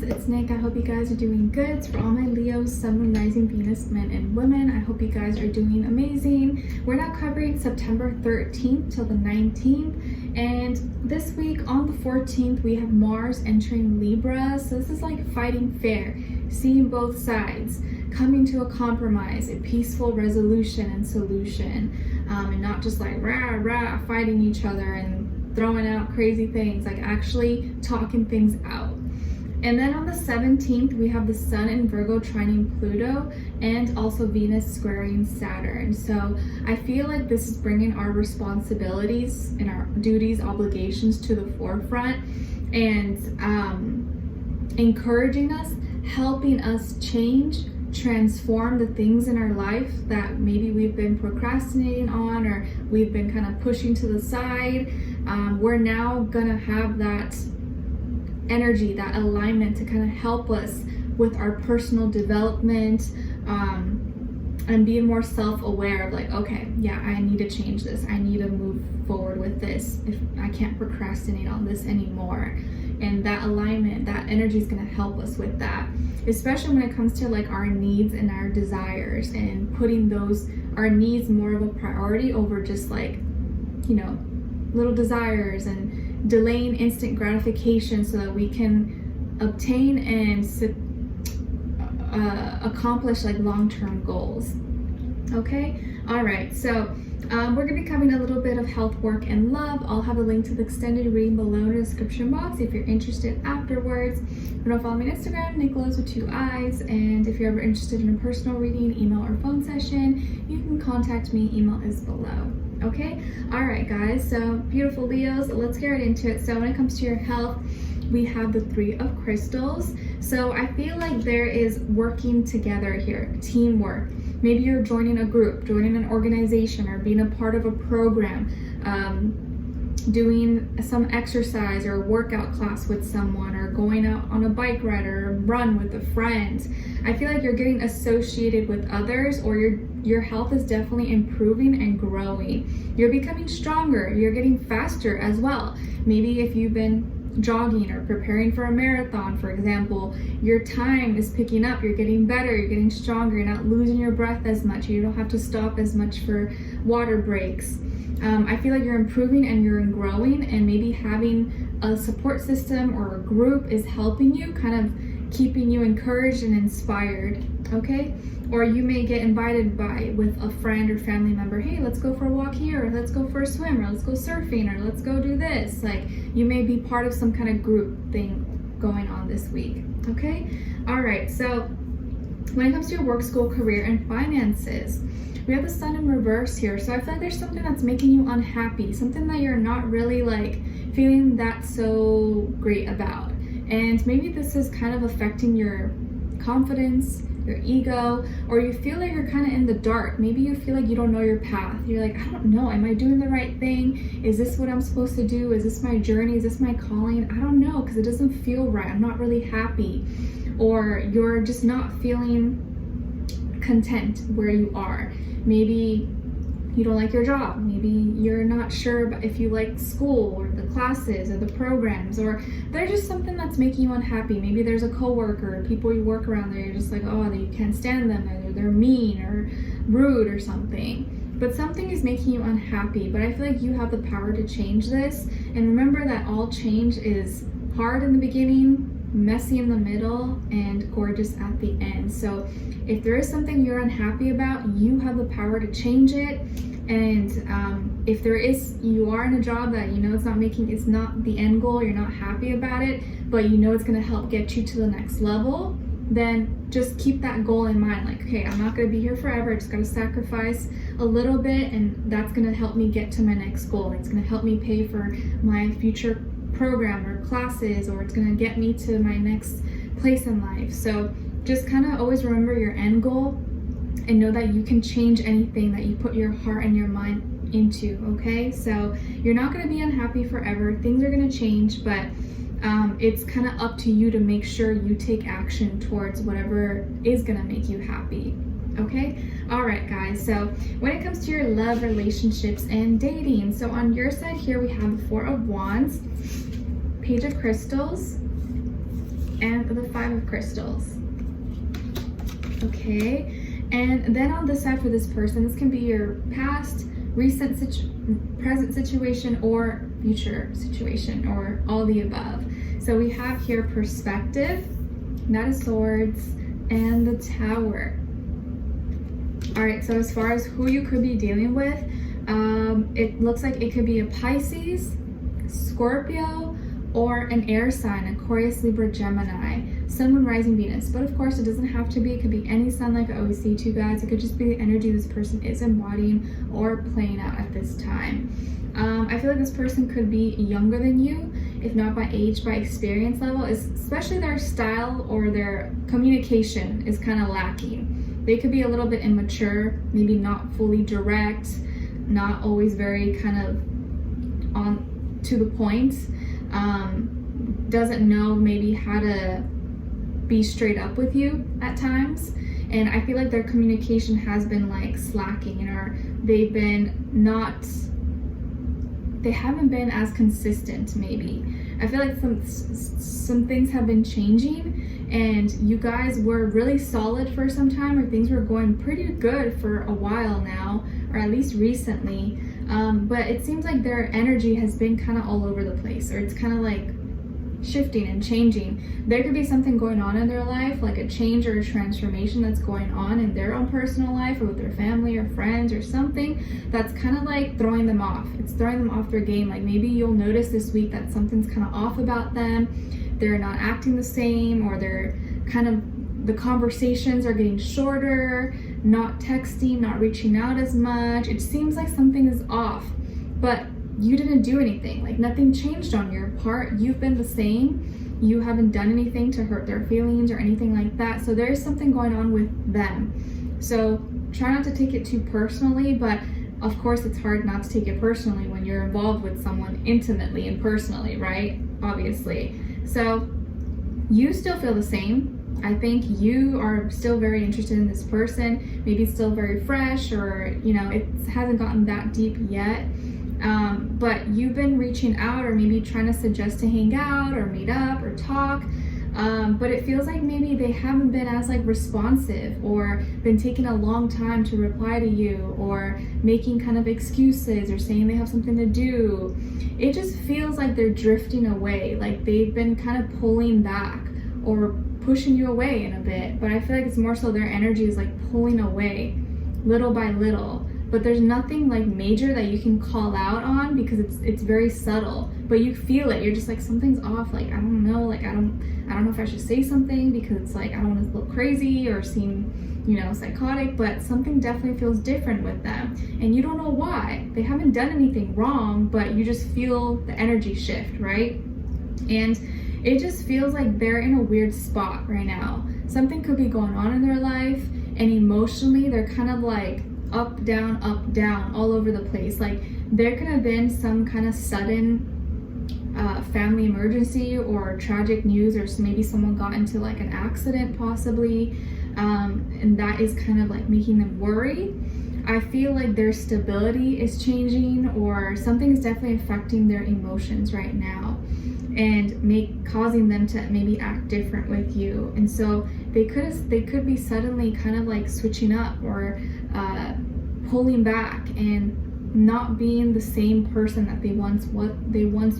Leos, it's Nick. I hope you guys are doing good. For all my Leos, Sun, Rising, Venus, men and women, I hope you guys are doing amazing. We're now covering September 13th till the 19th, and this week on the 14th we have Mars entering Libra. So this is like fighting fair, seeing both sides, coming to a compromise, a peaceful resolution and solution, and not just like rah rah fighting each other and throwing out crazy things, like actually talking things out. And then on the 17th, we have the Sun in Virgo trining Pluto and also Venus squaring Saturn. So I feel like this is bringing our responsibilities and our duties, obligations to the forefront, and encouraging us, helping us change, transform the things in our life that maybe we've been procrastinating on or we've been kind of pushing to the side. We're now gonna have that energy, that alignment to kind of help us with our personal development, and being more self-aware of like, okay, yeah, I need to change this. I need to move forward with this. If I can't procrastinate on this anymore. And that alignment, that energy is going to help us with that, especially when it comes to like our needs and our desires, and putting our needs more of a priority over just like, little desires, and delaying instant gratification so that we can obtain and accomplish like long-term goals. Okay, all right, so we're going to be covering a little bit of health, work, and love. I'll have a link to the extended reading below in the description box if you're interested afterwards. You can follow me on Instagram, Nicloves with 2 eyes, and if you're ever interested in a personal reading, email or phone session, you can contact me. Email is below. Okay, all right guys, so beautiful Leos, let's get right into it. So when it comes to your health, we have the 3 of crystals. So I feel like there is working together here, teamwork. Maybe you're joining a group, joining an organization, or being a part of a program, doing some exercise or workout class with someone, or going out on a bike ride or a run with a friend. I feel like you're getting associated with others, or your health is definitely improving and growing. You're becoming stronger. You're getting faster as well. Maybe if you've been jogging or preparing for a marathon, for example, your time is picking up. You're getting better, you're getting stronger, you're not losing your breath as much, you don't have to stop as much for water breaks. I feel like you're improving and you're growing, and maybe having a support system or a group is helping you, kind of keeping you encouraged and inspired. Okay, or you may get invited with a friend or family member, hey, let's go for a walk here, or let's go for a swim, or let's go surfing, or let's go do this. Like, you may be part of some kind of group thing going on this week. Okay, all right, so when it comes to your work, school, career, and finances, we have the Sun in reverse here. So I feel like there's something that's making you unhappy, something that you're not really like feeling that so great about, and maybe this is kind of affecting your confidence, your ego, or you feel like you're kind of in the dark. Maybe you feel like you don't know your path. You're like, I don't know, am I doing the right thing? Is this what I'm supposed to do? Is this my journey? Is this my calling? I don't know, because it doesn't feel right. I'm not really happy. Or you're just not feeling content where you are. Maybe you don't like your job. Maybe you're not sure if you like school or the classes or the programs, or there's just something that's making you unhappy. Maybe there's a coworker or people you work around there, you're just like, oh, you can't stand them, or they're mean or rude or something. But something is making you unhappy, but I feel like you have the power to change this. And remember that all change is hard in the beginning, messy in the middle, and gorgeous at the end. So if there is something you're unhappy about, you have the power to change it. And if you are in a job that it's not the end goal, you're not happy about it, but it's going to help get you to the next level, then just keep that goal in mind. Like, okay, I'm not going to be here forever. I just got to sacrifice a little bit, and that's going to help me get to my next goal. It's going to help me pay for my future program or classes, or it's going to get me to my next place in life. So just kind of always remember your end goal, and know that you can change anything that you put your heart and your mind into. Okay, so you're not going to be unhappy forever. Things are going to change, but it's kind of up to you to make sure you take action towards whatever is going to make you happy. Okay, all right guys, so when it comes to your love, relationships, and dating, so on your side here we have the 4 of Wands, Page of Crystals, and the Five of Crystals. Okay, and then on this side for this person, this can be your past, recent, present situation, or future situation, or all the above. So we have here perspective, Knight of Swords, and the Tower. All right, so as far as who you could be dealing with, it looks like it could be a Pisces, Scorpio, or an air sign, Aquarius, Libra, Gemini, Sun, Moon, Rising, Venus. But of course, it doesn't have to be. It could be any sign, like I always say to you guys. It could just be the energy this person is embodying or playing out at this time. I feel like this person could be younger than you, if not by age, by experience level, especially their style or their communication is kind of lacking. They could be a little bit immature, maybe not fully direct, not always very kind of on to the point, doesn't know maybe how to be straight up with you at times. And I feel like their communication has been like slacking, or they haven't been as consistent maybe. I feel like some things have been changing, and you guys were really solid for some time, or things were going pretty good for a while now, or at least recently. But it seems like their energy has been kind of all over the place, or it's kind of like shifting and changing. There could be something going on in their life, like a change or a transformation that's going on in their own personal life or with their family or friends or something that's kind of like throwing them off. It's throwing them off their game. Like maybe you'll notice this week that something's kind of off about them. They're not acting the same, or they're kind of, the conversations are getting shorter, not texting, not reaching out as much. It seems like something is off, but you didn't do anything. Like nothing changed on your part. You've been the same. You haven't done anything to hurt their feelings or anything like that. So there is something going on with them. So try not to take it too personally, but of course it's hard not to take it personally when you're involved with someone intimately and personally, right? Obviously. So you still feel the same. I think you are still very interested in this person. Maybe it's still very fresh, or you know, it hasn't gotten that deep yet. But you've been reaching out, or maybe trying to suggest to hang out or meet up or talk. But it feels like maybe they haven't been as like responsive, or been taking a long time to reply to you, or making kind of excuses, or saying they have something to do. It just feels like they're drifting away, like they've been kind of pulling back or pushing you away in a bit. But I feel like it's more so their energy is like pulling away little by little. But there's nothing like major that you can call out on, because it's very subtle, but you feel it. You're just like, something's off. Like, I don't know, like I don't know if I should say something, because it's like I don't want to look crazy or seem, you know, psychotic, but something definitely feels different with them, and you don't know why. They haven't done anything wrong, but you just feel the energy shift, right? And it just feels like they're in a weird spot right now. Something could be going on in their life, and emotionally they're kind of like up, down, all over the place. Like there could have been some kind of sudden family emergency or tragic news, or maybe someone got into like an accident possibly, and that is kind of like making them worry. I feel like their stability is changing, or something is definitely affecting their emotions right now, and causing them to maybe act different with you. And so they could be suddenly kind of like switching up, or pulling back, and not being the same person that they once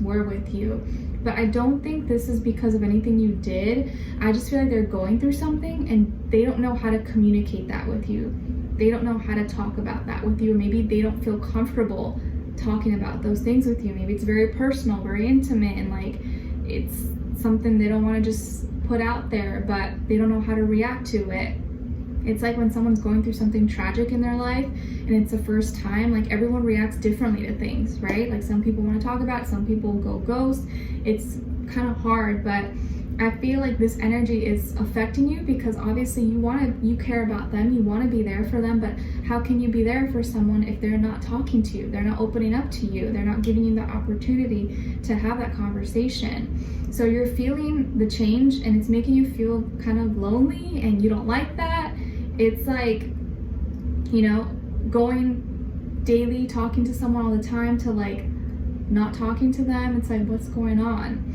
were with you. But I don't think this is because of anything you did. I just feel like they're going through something, and they don't know how to communicate that with you. They don't know how to talk about that with you, or maybe they don't feel comfortable talking about those things with you. Maybe it's very personal, very intimate, and like it's something they don't want to just put out there, but they don't know how to react to it. It's like when someone's going through something tragic in their life and it's the first time, like everyone reacts differently to things, right? Like some people want to talk about it, some people go ghost. It's kind of hard, but I feel like this energy is affecting you, because obviously you care about them, you want to be there for them, but how can you be there for someone if they're not talking to you, they're not opening up to you, they're not giving you the opportunity to have that conversation? So you're feeling the change, and it's making you feel kind of lonely, and you don't like that. It's like, you know, going daily, talking to someone all the time, to like not talking to them. It's like, what's going on?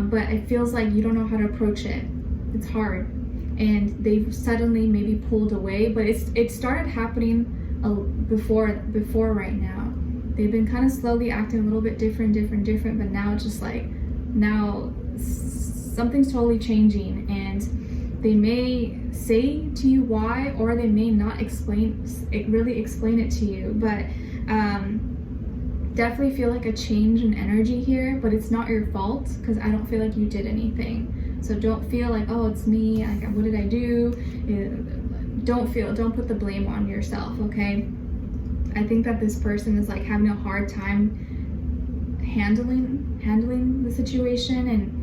But it feels like you don't know how to approach it. it's hard, and they've suddenly maybe pulled away, but it started happening before right now. They've been kind of slowly acting a little bit different, but now it's just like, now something's totally changing, and they may say to you why, or they may not really explain it to you, but definitely feel like a change in energy here, but it's not your fault, because I don't feel like you did anything. So don't feel like, oh, it's me, like, what did I do? Don't put the blame on yourself, okay? I think that this person is like having a hard time handling the situation, and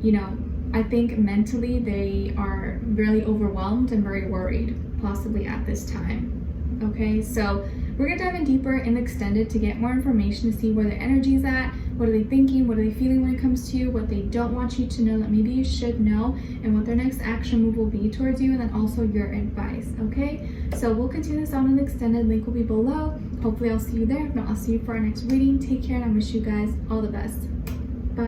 you know, I think mentally they are really overwhelmed and very worried, possibly at this time. Okay, so we're gonna dive in deeper in the extended to get more information, to see where their energy is at, what are they thinking, what are they feeling when it comes to you, what they don't want you to know that maybe you should know, and what their next action move will be towards you, and then also your advice. Okay, so we'll continue this on in the extended. Link will be below. Hopefully I'll see you there. If not, I'll see you for our next reading. Take care, and I wish you guys all the best.